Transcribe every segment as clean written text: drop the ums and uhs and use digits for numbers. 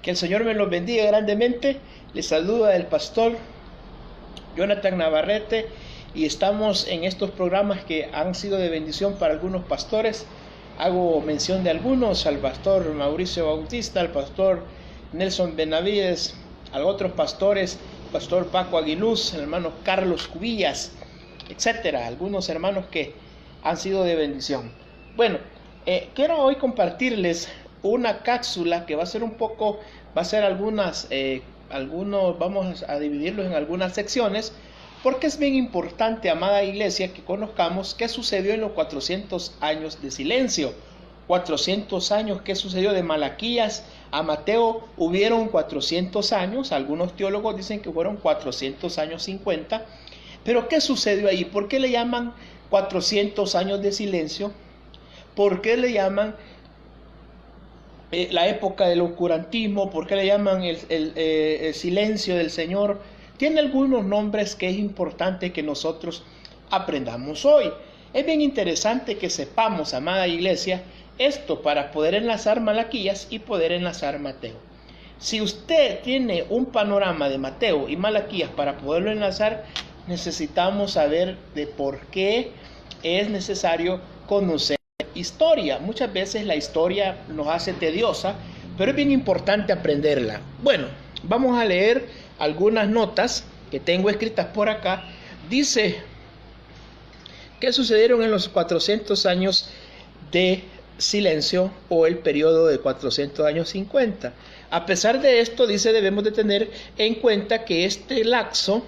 Que el Señor me los bendiga grandemente. Les saluda el pastor Jonathan Navarrete y estamos en estos programas que han sido de bendición para algunos pastores. Hago mención de algunos: al pastor Mauricio Bautista, al pastor Nelson Benavides, a otros pastores, pastor Paco Aguiluz, el hermano Carlos Cubillas, etcétera, algunos hermanos que han sido de bendición. Bueno, quiero hoy compartirles una cápsula que va a ser vamos a dividirlos en algunas secciones, porque es bien importante, amada iglesia, que conozcamos qué sucedió en los 400 años de silencio. 400 años, ¿qué sucedió? De Malaquías a Mateo hubieron 400 años, algunos teólogos dicen que fueron 400 años 50, pero ¿qué sucedió ahí? ¿Por qué le llaman 400 años de silencio? ¿Por qué le llaman la época del oscurantismo? ¿Por qué le llaman el silencio del Señor? Tiene algunos nombres que es importante que nosotros aprendamos hoy. Es bien interesante que sepamos, amada iglesia, esto para poder enlazar Malaquías y poder enlazar Mateo. Si usted tiene un panorama de Mateo y Malaquías para poderlo enlazar, necesitamos saber de por qué es necesario conocer historia. Muchas veces la historia nos hace tediosa, pero es bien importante aprenderla. Bueno, vamos a leer algunas notas que tengo escritas por acá. Dice: ¿qué sucedieron en los 400 años de silencio o el periodo de 400 años 50? A pesar de esto, dice, debemos de tener en cuenta que este lapso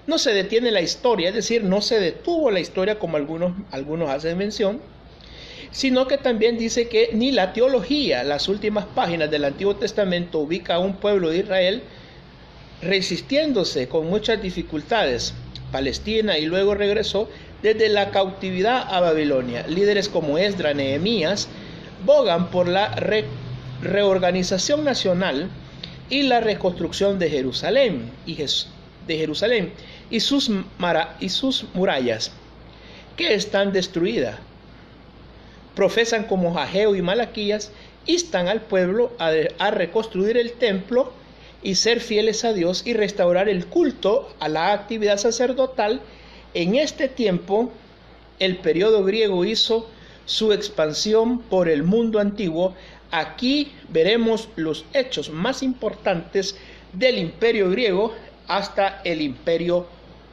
no se detiene la historia, es decir, no se detuvo la historia como algunos hacen mención, sino que también dice que ni la teología, las últimas páginas del Antiguo Testamento, ubica a un pueblo de Israel resistiéndose con muchas dificultades Palestina y luego regresó desde la cautividad a Babilonia. Líderes como Esdras, Nehemías bogan por la reorganización nacional y la reconstrucción de Jerusalén y sus murallas, que están destruidas. Profesan como Ageo y Malaquías, instan al pueblo a reconstruir el templo y ser fieles a Dios y restaurar el culto a la actividad sacerdotal. En este tiempo, el periodo griego hizo su expansión por el mundo antiguo. Aquí veremos los hechos más importantes del imperio griego hasta el imperio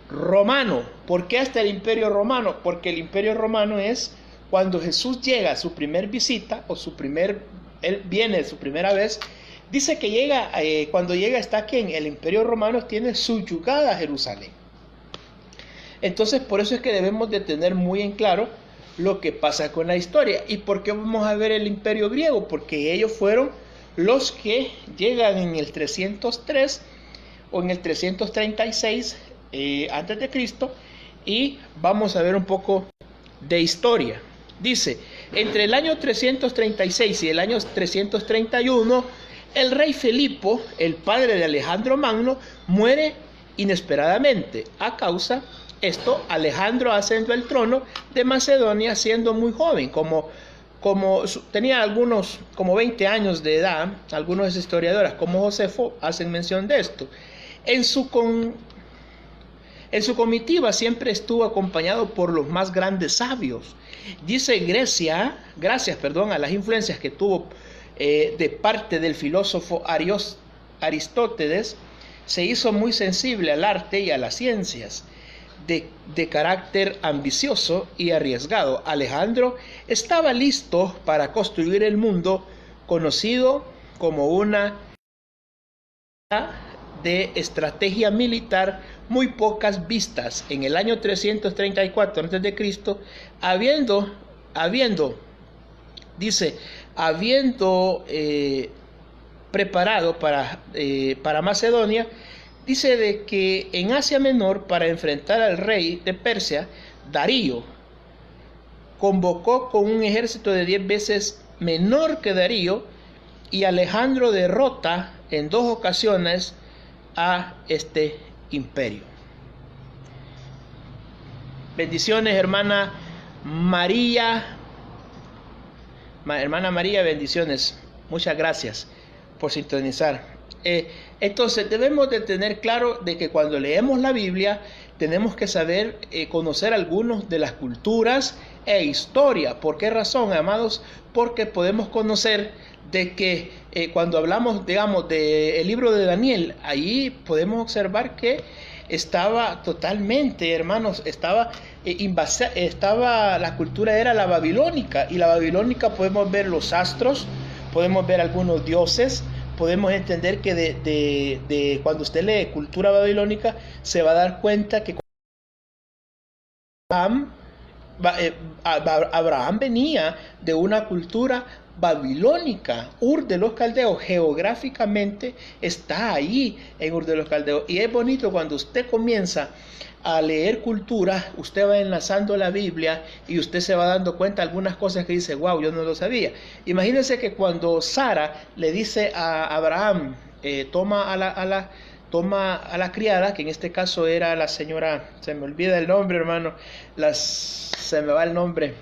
romano. ¿Por qué hasta el imperio romano? Porque el imperio romano es cuando Jesús llega a su primer visita, él viene su primera vez. Dice que cuando llega está aquí en el imperio romano, tiene subyugada Jerusalén. Entonces, por eso es que debemos de tener muy en claro lo que pasa con la historia. ¿Y por qué vamos a ver el imperio griego? Porque ellos fueron los que llegan en el 303 o en el 336 antes de Cristo, y vamos a ver un poco de historia. Dice: entre el año 336 y el año 331, el rey Filipo, el padre de Alejandro Magno, muere inesperadamente. A causa esto, Alejandro ascendió al trono de Macedonia siendo muy joven, tenía como 20 años de edad. Algunos historiadores como Josefo hacen mención de esto. En su comitiva siempre estuvo acompañado por los más grandes sabios. Dice gracias a las influencias que tuvo de parte del filósofo Aristóteles, se hizo muy sensible al arte y a las ciencias. De carácter ambicioso y arriesgado, Alejandro estaba listo para construir el mundo conocido como una de estrategia militar muy pocas vistas. En el año 334 a.C., habiendo preparado para Macedonia, dice de que en Asia Menor, para enfrentar al rey de Persia, Darío, convocó con un ejército de 10 veces menor que Darío, y Alejandro derrota en 2 ocasiones a este imperio. Bendiciones, hermana María. Hermana María, bendiciones. Muchas gracias por sintonizar. Entonces debemos de tener claro de que cuando leemos la Biblia tenemos que saber conocer algunos de las culturas e historia. ¿Por qué razón, amados? Porque podemos conocer de que cuando hablamos, digamos, del libro de Daniel, ahí podemos observar que estaba totalmente, hermanos, estaba la cultura era la babilónica, y la babilónica podemos ver los astros, podemos ver algunos dioses, podemos entender que de cuando usted lee cultura babilónica se va a dar cuenta que Abraham venía de una cultura babilónica. Ur de los Caldeos geográficamente está ahí en Ur de los Caldeos, y es bonito cuando usted comienza a leer cultura, usted va enlazando la Biblia y usted se va dando cuenta de algunas cosas que dice, wow, yo no lo sabía. Imagínense que cuando Sara le dice a Abraham, toma a la criada, que en este caso era la señora, se me olvida el nombre, hermano, se me va el nombre,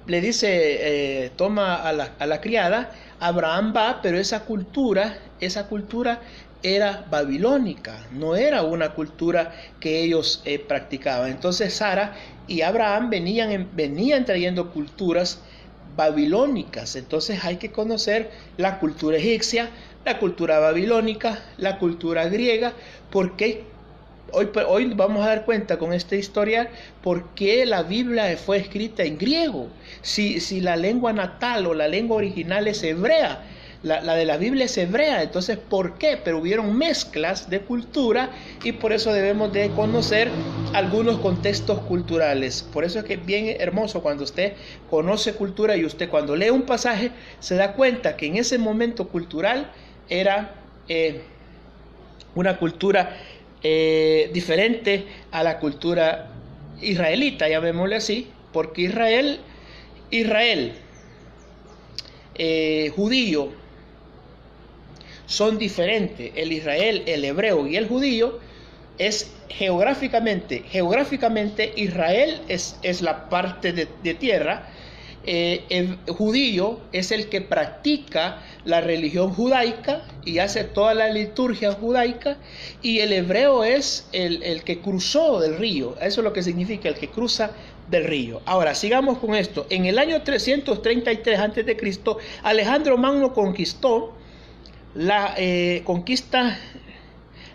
le dice, toma a la criada, Abraham va, pero esa cultura era babilónica, no era una cultura que ellos practicaban. Entonces Sara y Abraham venían trayendo culturas babilónicas. Entonces hay que conocer la cultura egipcia, la cultura babilónica, la cultura griega, porque hoy vamos a dar cuenta con esta historia por qué la Biblia fue escrita en griego. Si la lengua natal o la lengua original es hebrea, la de la Biblia es hebrea, entonces ¿por qué? Pero hubieron mezclas de cultura y por eso debemos de conocer algunos contextos culturales. Por eso es que es bien hermoso cuando usted conoce cultura y usted cuando lee un pasaje se da cuenta que en ese momento cultural era una cultura diferente a la cultura israelita, llamémosle así, porque Israel, judío, son diferentes. El Israel, el hebreo y el judío es geográficamente Israel es la parte de tierra. El judío es el que practica la religión judaica y hace toda la liturgia judaica, y el hebreo es el que cruzó del río. Eso es lo que significa el que cruza del río. Ahora sigamos con esto. En el año 333 a.C., Alejandro Magno conquista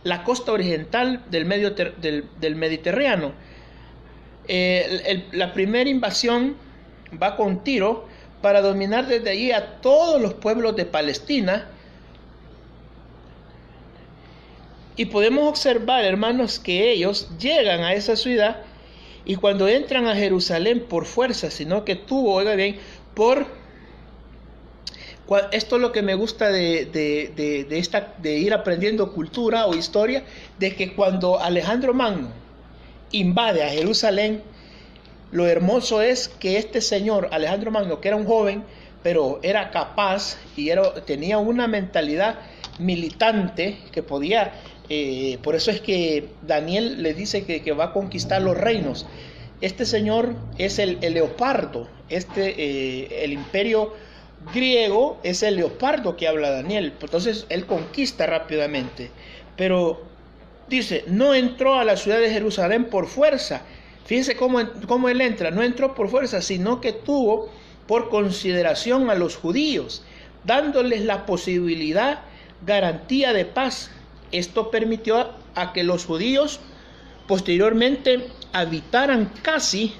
la costa oriental del Mediterráneo. La primera invasión va con Tiro para dominar desde allí a todos los pueblos de Palestina. Y podemos observar, hermanos, que ellos llegan a esa ciudad, y cuando entran a Jerusalén por fuerza, sino que oiga bien, esto es lo que me gusta de ir aprendiendo cultura o historia, de que cuando Alejandro Magno invade a Jerusalén, lo hermoso es que este señor, Alejandro Magno, que era un joven, pero era capaz y tenía una mentalidad militante que podía, por eso es que Daniel le dice que va a conquistar los reinos. Este señor es el leopardo, el imperio griego es el leopardo que habla Daniel. Entonces él conquista rápidamente, pero dice, no entró a la ciudad de Jerusalén por fuerza. Fíjense cómo él entra, no entró por fuerza, sino que tuvo por consideración a los judíos, dándoles la posibilidad, garantía de paz. Esto permitió a que los judíos posteriormente habitaran casi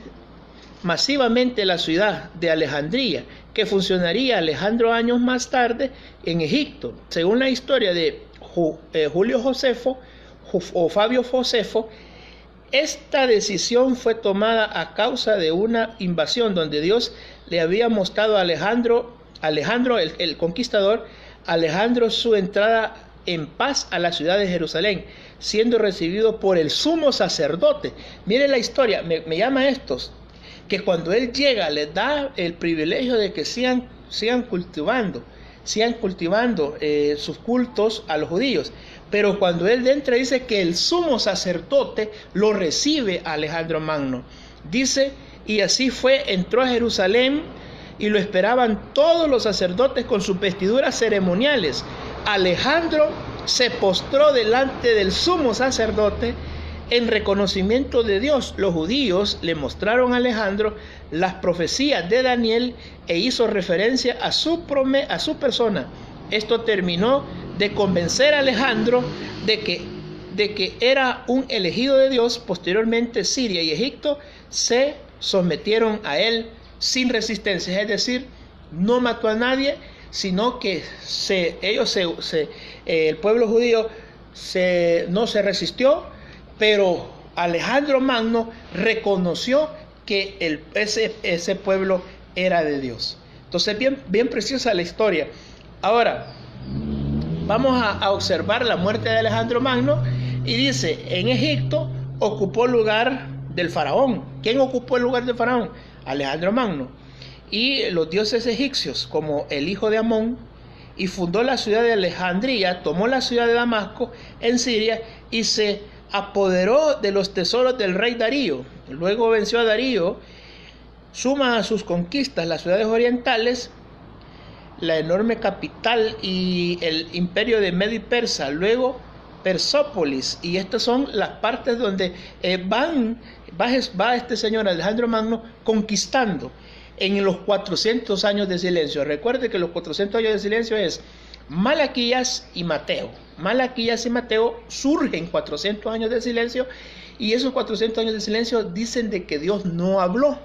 masivamente la ciudad de Alejandría, que funcionaría Alejandro años más tarde en Egipto. Según la historia de Julio Josefo o Fabio Josefo, esta decisión fue tomada a causa de una invasión donde Dios le había mostrado a Alejandro el conquistador, Alejandro, su entrada en paz a la ciudad de Jerusalén, siendo recibido por el sumo sacerdote. Mire la historia, me llama estos, que cuando él llega les da el privilegio de que sigan cultivando sus cultos a los judíos. Pero cuando él entra dice que el sumo sacerdote lo recibe a Alejandro Magno. Dice, y así fue, entró a Jerusalén y lo esperaban todos los sacerdotes con sus vestiduras ceremoniales. Alejandro se postró delante del sumo sacerdote en reconocimiento de Dios. Los judíos le mostraron a Alejandro las profecías de Daniel e hizo referencia a su persona. Esto terminó de convencer a Alejandro de que era un elegido de Dios. Posteriormente, Siria y Egipto se sometieron a él sin resistencia, es decir, no mató a nadie, sino que el pueblo judío no se resistió, pero Alejandro Magno reconoció que ese pueblo era de Dios. Entonces, bien preciosa la historia. Ahora, vamos a observar la muerte de Alejandro Magno, y dice, en Egipto ocupó el lugar del faraón. ¿Quién ocupó el lugar del faraón? Alejandro Magno. Y los dioses egipcios, como el hijo de Amón, y fundó la ciudad de Alejandría, tomó la ciudad de Damasco en Siria y se apoderó de los tesoros del rey Darío. Luego venció a Darío, suma a sus conquistas las ciudades orientales, la enorme capital y el imperio de Medio y Persa, luego Persópolis, y estas son las partes donde va este señor Alejandro Magno conquistando en los 400 años de silencio. Recuerde que los 400 años de silencio es Malaquías y Mateo. Malaquías y Mateo surgen 400 años de silencio, y esos 400 años de silencio dicen de que Dios no habló.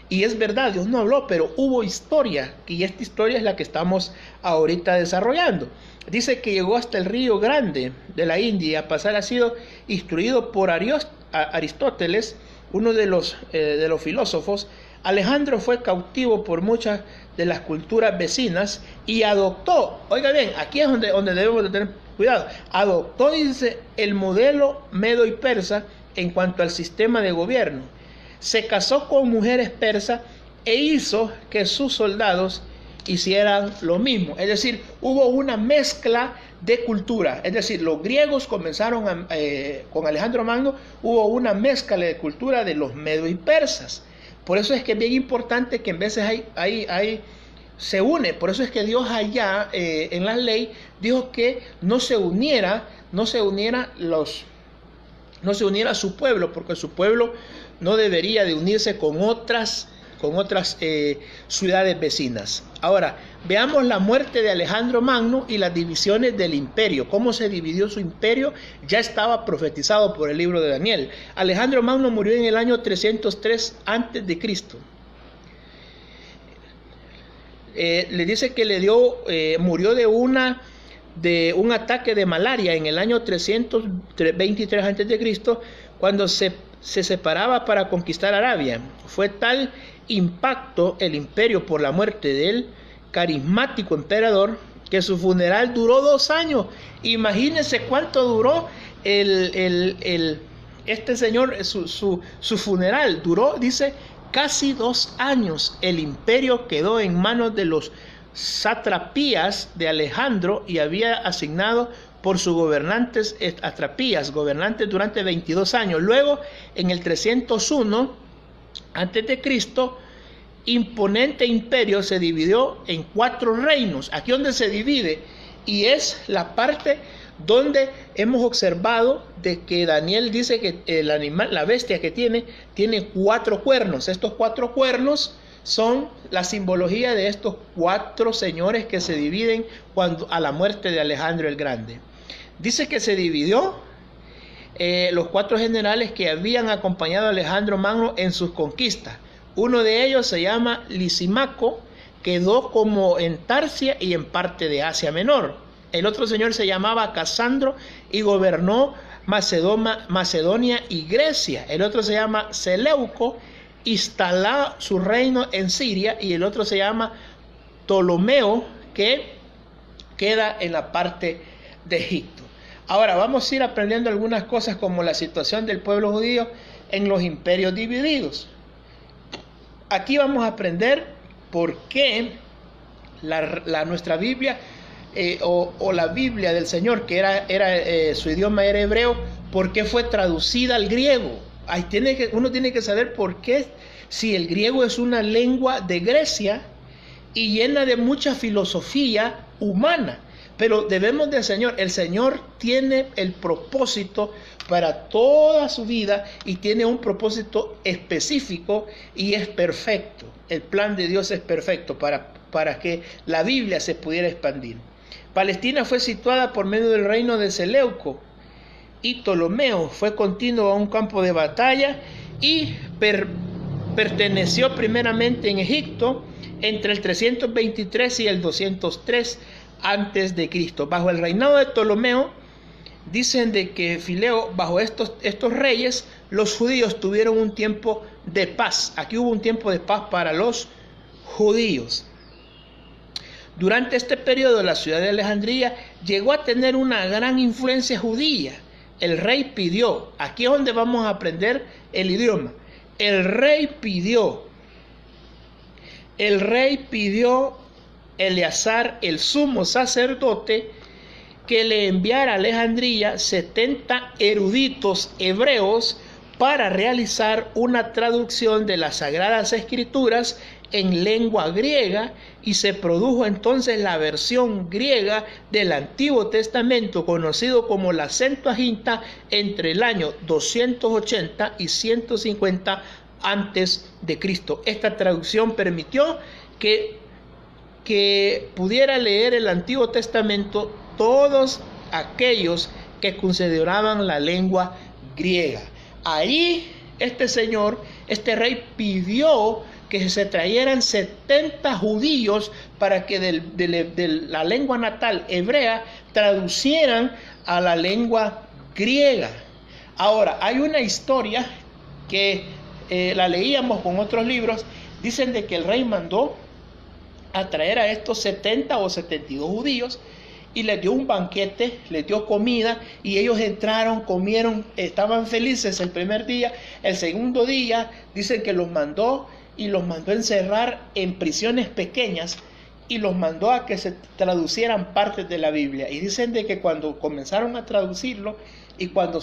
Y es verdad, Dios no habló, pero hubo historia, y esta historia es la que estamos ahorita desarrollando. Dice que llegó hasta el río Grande de la India, y a pasar ha sido instruido por Aristóteles, uno de los filósofos. Alejandro fue cautivo por muchas de las culturas vecinas y adoptó, oiga bien, aquí es donde debemos de tener cuidado, adoptó, dice, el modelo medo y persa en cuanto al sistema de gobierno. Se casó con mujeres persas e hizo que sus soldados hicieran lo mismo. Es decir, hubo una mezcla de cultura. Es decir, los griegos comenzaron con Alejandro Magno, hubo una mezcla de cultura de los medos y persas. Por eso es que es bien importante que en veces se une. Por eso es que Dios allá en la ley dijo que no se uniera su pueblo, porque su pueblo no debería de unirse con otras ciudades vecinas. Ahora, veamos la muerte de Alejandro Magno y las divisiones del imperio. Cómo se dividió su imperio ya estaba profetizado por el libro de Daniel. Alejandro Magno murió en el año 303 a.C. Le dice que murió de un ataque de malaria en el año 323 a.C., cuando se separaba para conquistar Arabia. Fue tal impacto el imperio por la muerte del carismático emperador que su funeral duró 2 años. Imagínense cuánto duró este señor, su funeral duró, dice, casi 2 años. El imperio quedó en manos de los satrapías de Alejandro y había asignado por sus gobernantes atrapías, gobernantes durante 22 años. Luego, en el 301 a.C., imponente imperio se dividió en 4 reinos. Aquí donde se divide, y es la parte donde hemos observado de que Daniel dice que el animal, la bestia que tiene 4 cuernos. Estos 4 cuernos son la simbología de estos 4 señores que se dividen a la muerte de Alejandro el Grande. Dice que se dividió los 4 generales que habían acompañado a Alejandro Magno en sus conquistas. Uno de ellos se llama Lisímaco, quedó como en Tarsia y en parte de Asia Menor. El otro señor se llamaba Casandro y gobernó Macedonia y Grecia. El otro se llama Seleuco, instaló su reino en Siria, y el otro se llama Ptolomeo, que queda en la parte de Egipto. Ahora vamos a ir aprendiendo algunas cosas como la situación del pueblo judío en los imperios divididos. Aquí vamos a aprender por qué nuestra Biblia o la Biblia del Señor, que su idioma era hebreo, por qué fue traducida al griego. Uno tiene que saber por qué, si el griego es una lengua de Grecia, y llena de mucha filosofía humana. Pero debemos del Señor. El Señor tiene el propósito para toda su vida y tiene un propósito específico y es perfecto. El plan de Dios es perfecto para que la Biblia se pudiera expandir. Palestina fue situada por medio del reino de Seleuco y Ptolomeo. Fue continuo a un campo de batalla y perteneció primeramente en Egipto entre el 323 y el 203 antes de Cristo. Bajo el reinado de Ptolomeo, dicen de que Fileo, bajo estos reyes, los judíos tuvieron un tiempo de paz. Aquí hubo un tiempo de paz para los judíos. Durante este periodo, la ciudad de Alejandría llegó a tener una gran influencia judía. El rey pidió, aquí es donde vamos a aprender el idioma. El rey pidió Eleazar, el sumo sacerdote, que le enviara a Alejandría 70 eruditos hebreos para realizar una traducción de las Sagradas Escrituras en lengua griega, y se produjo entonces la versión griega del Antiguo Testamento, conocido como la Septuaginta, entre el año 280 y 150 antes de Cristo. Esta traducción permitió que pudiera leer el Antiguo Testamento todos aquellos que consideraban la lengua griega. Allí este rey pidió que se trajeran 70 judíos para que de la lengua natal hebrea traducieran a la lengua griega. Ahora, hay una historia que la leíamos con otros libros. Dicen de que el rey mandó a traer a estos 70 o 72 judíos y les dio un banquete, les dio comida, y ellos entraron, comieron, estaban felices el primer día. El segundo día dicen que los mandó encerrar en prisiones pequeñas y los mandó a que se traducieran partes de la Biblia. Y dicen de que cuando comenzaron a traducirlo y cuando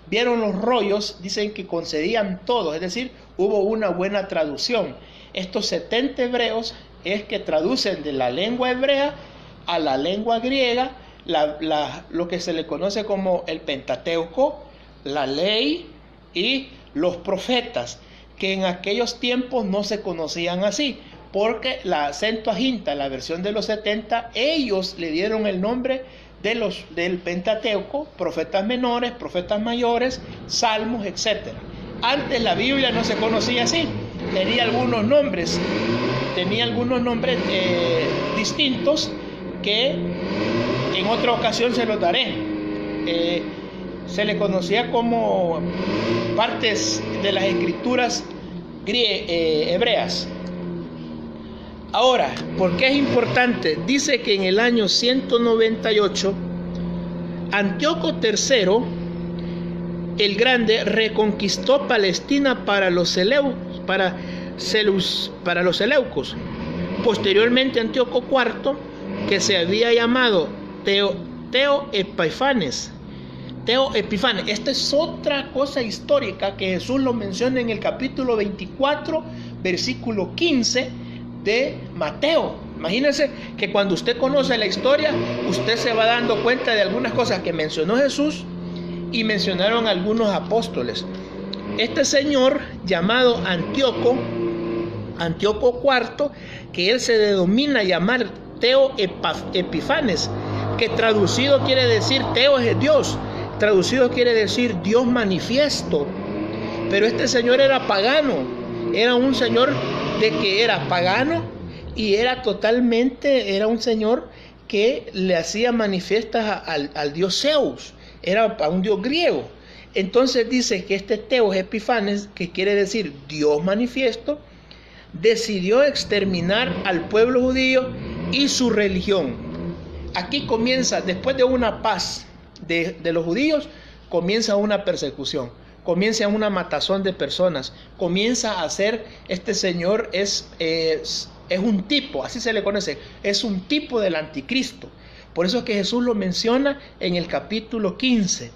vieron los rollos, dicen que concedían todos, es decir, hubo una buena traducción. Estos 70 hebreos es que traducen de la lengua hebrea a la lengua griega lo que se le conoce como el Pentateuco, la ley y los profetas, que en aquellos tiempos no se conocían así, porque la Septuaginta, la versión de los 70, ellos le dieron el nombre del Pentateuco, profetas menores, profetas mayores, salmos, etc. Antes la Biblia no se conocía así, tenía algunos nombres distintos que en otra ocasión se los daré. Se le conocía como partes de las escrituras hebreas. Ahora, ¿por qué es importante? Dice que en el año 198, Antíoco III, el Grande, reconquistó Palestina para los seleucos. Posteriormente, Antíoco IV, que se había llamado Teo Epifanes. Esta es otra cosa histórica que Jesús lo menciona en el capítulo 24, versículo 15 de Mateo. Imagínense que cuando usted conoce la historia, usted se va dando cuenta de algunas cosas que mencionó Jesús y mencionaron algunos apóstoles. Este señor llamado Antíoco IV, que él se denomina llamar Teo Epifanes, que traducido quiere decir, Teo es Dios, traducido quiere decir Dios manifiesto. Pero este señor era pagano, era un señor de que era pagano y era un señor que le hacía manifiestas al dios Zeus, era a un dios griego. Entonces dice que este Teo Epifanes, que quiere decir Dios manifiesto, decidió exterminar al pueblo judío y su religión. Aquí comienza, después de una paz de los judíos, comienza una persecución, comienza una matazón de personas, comienza a ser, este señor es un tipo, así se le conoce, es un tipo del anticristo. Por eso es que Jesús lo menciona en el capítulo 15.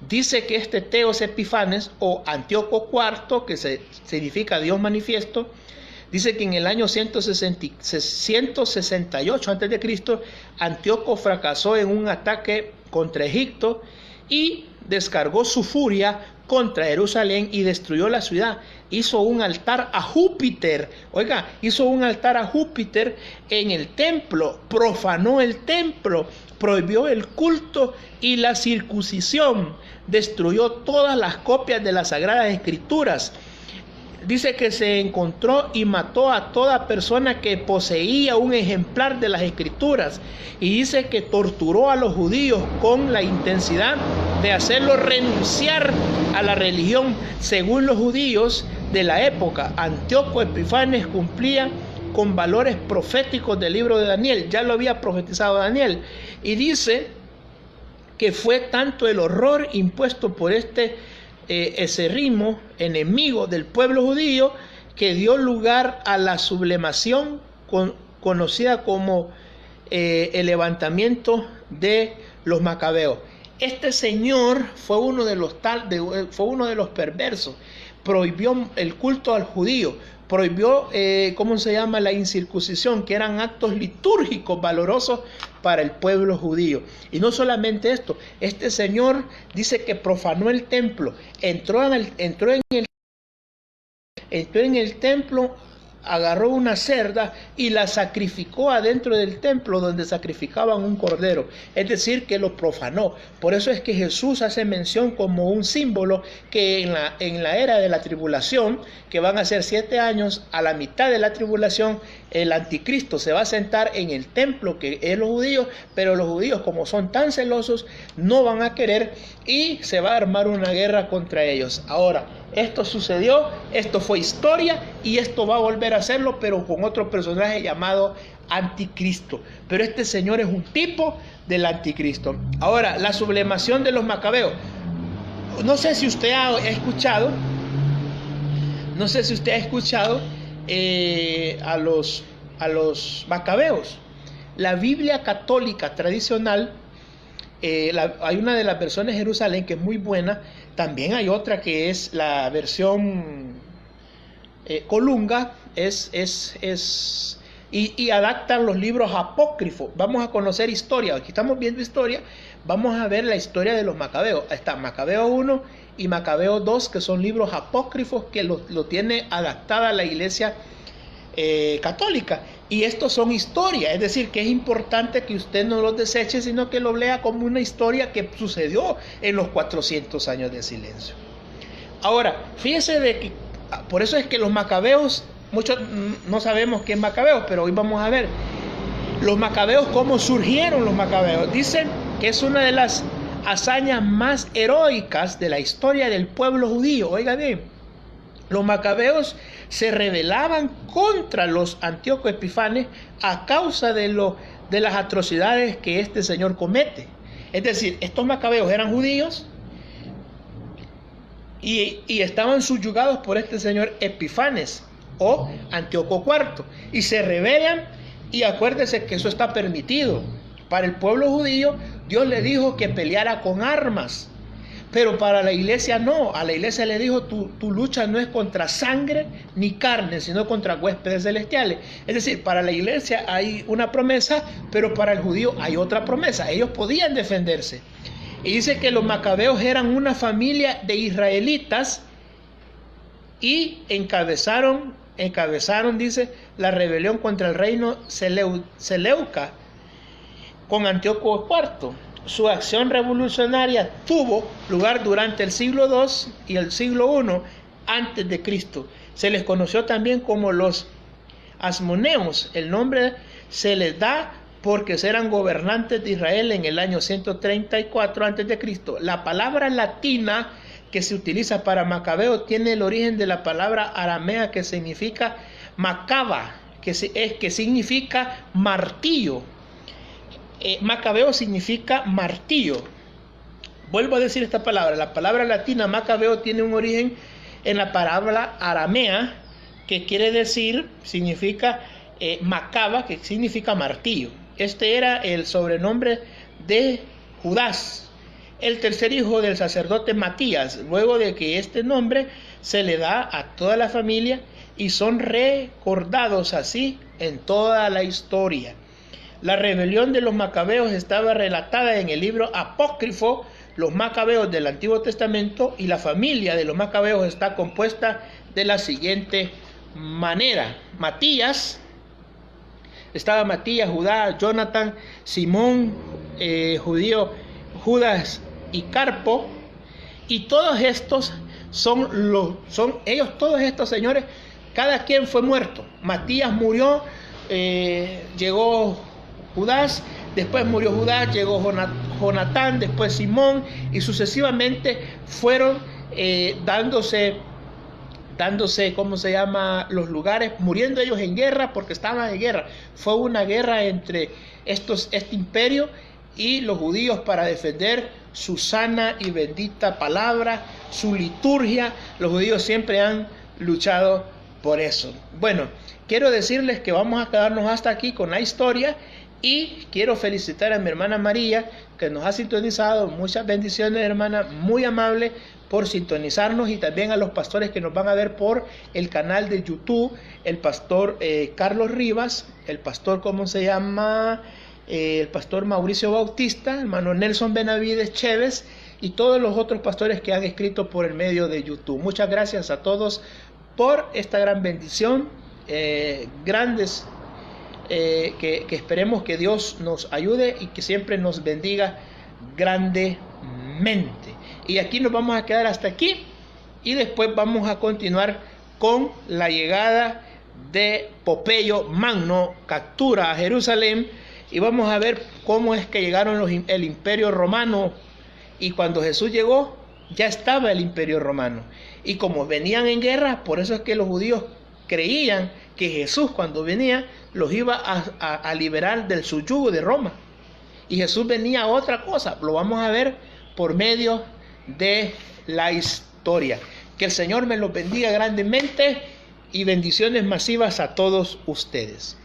Dice que este Teo Epifanes o Antíoco IV, que significa Dios manifiesto, Dice que en el año 168 a.C., Antíoco fracasó en un ataque contra Egipto y descargó su furia contra Jerusalén y destruyó la ciudad. Hizo un altar a Júpiter. Oiga, hizo un altar a Júpiter en el templo, profanó el templo, prohibió el culto y la circuncisión, destruyó todas las copias de las Sagradas Escrituras. Dice que se encontró y mató a toda persona que poseía un ejemplar de las Escrituras. Y dice que torturó a los judíos con la intensidad de hacerlos renunciar a la religión. Según los judíos de la época, Antíoco Epifanes cumplía con valores proféticos del libro de Daniel. Ya lo había profetizado Daniel. Y dice que fue tanto el horror impuesto por ese ritmo enemigo del pueblo judío que dio lugar a la sublevación conocida como el levantamiento de los macabeos. Este señor fue uno de los perversos. Prohibió el culto al judío, prohibió la incircuncisión, que eran actos litúrgicos valorosos para el pueblo judío. Y no solamente esto, este señor dice que profanó el templo, entró en el templo, agarró una cerda y la sacrificó adentro del templo donde sacrificaban un cordero, es decir, que lo profanó. Por eso es que Jesús hace mención como un símbolo que en la era de la tribulación, que van a ser 7 años, a la mitad de la tribulación, el anticristo se va a sentar en el templo que es los judíos, pero los judíos, como son tan celosos, no van a querer y se va a armar una guerra contra ellos. Ahora, esto sucedió, esto fue historia y esto va a volver a hacerlo, pero con otro personaje llamado Anticristo. Pero este señor es un tipo del Anticristo. Ahora, la sublevación de los macabeos. No sé si usted ha escuchado a los macabeos. La Biblia católica tradicional, hay una de las versiones de Jerusalén que es muy buena. También hay otra que es la versión Colunga, y adaptan los libros apócrifos. Vamos a conocer historia. Aquí estamos viendo historia. Vamos a ver la historia de los macabeos. Está Macabeo 1 y Macabeo 2, que son libros apócrifos que lo tiene adaptada la iglesia católica. Y estos son historia, es decir, que es importante que usted no los deseche, sino que lo lea como una historia que sucedió en los 400 años de silencio. Ahora, fíjese de que, por eso es que los macabeos, muchos no sabemos qué es macabeos, pero hoy vamos a ver los macabeos, cómo surgieron los macabeos. Dicen que es una de las hazañas más heroicas de la historia del pueblo judío. Oiga bien, los macabeos se rebelaban contra los Antíoco Epifanes a causa de las atrocidades que este señor comete. Es decir, estos macabeos eran judíos y estaban subyugados por este señor Epifanes o Antíoco IV, y se rebelan. Y acuérdese que eso está permitido para el pueblo judío. Dios le dijo que peleara con armas, pero para la iglesia no. A la iglesia le dijo: tu lucha no es contra sangre ni carne, sino contra huéspedes celestiales. Es decir, para la iglesia hay una promesa, pero para el judío hay otra promesa. Ellos podían defenderse. Y dice que los macabeos eran una familia de israelitas y encabezaron, dice, la rebelión contra el reino Seleuca con Antíoco IV. Su acción revolucionaria tuvo lugar durante el siglo II y el siglo I antes de Cristo. Se les conoció también como los asmoneos. El nombre se les da porque eran gobernantes de Israel en el año 134 antes de Cristo. La palabra latina que se utiliza para macabeo tiene el origen de la palabra aramea que significa macaba, que significa martillo. Macabeo significa martillo. Vuelvo a decir esta palabra. La palabra latina macabeo tiene un origen en la palabra aramea, que significa macaba, que significa martillo. Este era el sobrenombre de Judas, el tercer hijo del sacerdote Matías, luego de que este nombre se le da a toda la familia y son recordados así en toda la historia. La rebelión de los macabeos estaba relatada en el libro apócrifo Los Macabeos del Antiguo Testamento, y la familia de los macabeos está compuesta de la siguiente manera. Estaba Matías, Judá, Jonathan, Simón, Judas y Carpo, y todos estos todos estos señores, cada quien fue muerto. Matías murió, llegó Judas, después murió Judas, llegó Jonatán, después Simón, y sucesivamente fueron dándose, ¿cómo se llama?, los lugares, muriendo ellos en guerra, porque estaban en guerra. Fue una guerra entre este imperio y los judíos para defender su sana y bendita palabra, su liturgia. Los judíos siempre han luchado por eso. Bueno, quiero decirles que vamos a quedarnos hasta aquí con la historia, y quiero felicitar a mi hermana María, que nos ha sintonizado. Muchas bendiciones, hermana, muy amable por sintonizarnos, y también a los pastores que nos van a ver por el canal de YouTube, el pastor Carlos Rivas, el pastor, ¿cómo se llama?, el pastor Mauricio Bautista, hermano Nelson Benavides Chévez, y todos los otros pastores que han escrito por el medio de YouTube. Muchas gracias a todos por esta gran bendición, grandes, que esperemos que Dios nos ayude y que siempre nos bendiga grandemente. Y aquí nos vamos a quedar hasta aquí, y después vamos a continuar con la llegada de Pompeyo Magno, captura a Jerusalén, y vamos a ver cómo es que llegaron el imperio romano. Y cuando Jesús llegó, ya estaba el imperio romano, y como venían en guerra, por eso es que los judíos creían que Jesús, cuando venía, los iba a liberar del yugo de Roma, y Jesús venía a otra cosa. Lo vamos a ver por medio de la historia. Que el Señor me los bendiga grandemente, y bendiciones masivas a todos ustedes.